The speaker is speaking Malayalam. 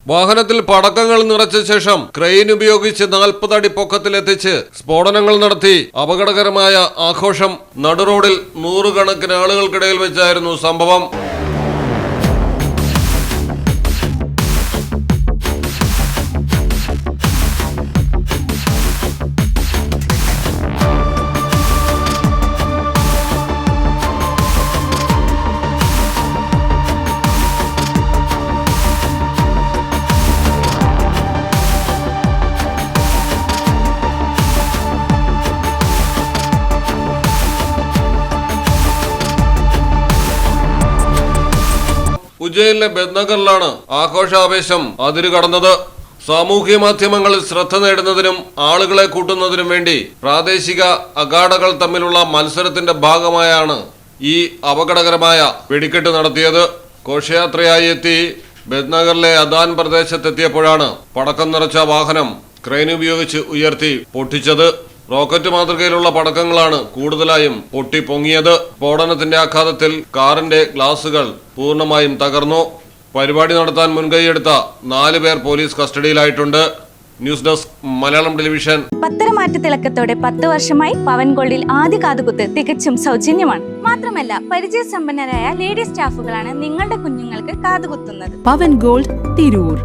വാഹനത്തിൽ പടക്കങ്ങൾ നിറച്ച ശേഷം ക്രെയിൻ ഉപയോഗിച്ച് 40 അടി പൊക്കത്തിലെത്തിച്ച് സ്ഫോടനങ്ങൾ നടത്തി അപകടകരമായ ആഘോഷം നടുറോഡിൽ നൂറുകണക്കിന് ആളുകൾക്കിടയിൽ വെച്ചായിരുന്നു സംഭവം. ഉജ്ജയിനിലെ ബദ്നഗറിലാണ് ആഘോഷാവേശം അതിരുകടന്നത്. സാമൂഹ്യ മാധ്യമങ്ങളിൽ ശ്രദ്ധ നേടുന്നതിനും ആളുകളെ കൂട്ടുന്നതിനും വേണ്ടി പ്രാദേശിക അഖാഡകൾ തമ്മിലുള്ള മത്സരത്തിന്റെ ഭാഗമായാണ് ഈ അപകടകരമായ വെടിക്കെട്ട് നടത്തിയത്. ഘോഷയാത്രയായി എത്തി ബദ്നഗറിലെ അദാൻ പ്രദേശത്തെത്തിയപ്പോഴാണ് പടക്കം നിറച്ച വാഹനം ക്രെയിൻ ഉപയോഗിച്ച് ഉയർത്തി പൊട്ടിച്ചത്. റോക്കറ്റ് മാതൃകയിലുള്ള പടക്കങ്ങളാണ് കൂടുതലായും പൊട്ടിപ്പൊങ്ങിയത്. സ്ഫോടനത്തിന്റെ ആഘാതത്തിൽ കാറിന്റെ ഗ്ലാസുകൾ പൂർണ്ണമായും തകർന്നു. പരിപാടി നടത്താൻ മുൻകൈയെടുത്ത 4 പേർ പോലീസ് കസ്റ്റഡിയിലായിട്ടുണ്ട്. News desk Malayalam television. പത്തരമാറ്റ തിളക്കത്തോടെ 10 വർഷമായി പവൻ ഗോൾഡിൽ ആദ്യ കാതുകുത്ത് തികച്ചും സൗജന്യമാണ്. മാത്രമല്ല പരിചയസമ്പന്നരായ ലേഡി സ്റ്റാഫുകളാണ് നിങ്ങളുടെ കുഞ്ഞുങ്ങൾക്ക് കാതുകുത്തുന്നത്. പവൻ ഗോൾഡ് തിരൂർ.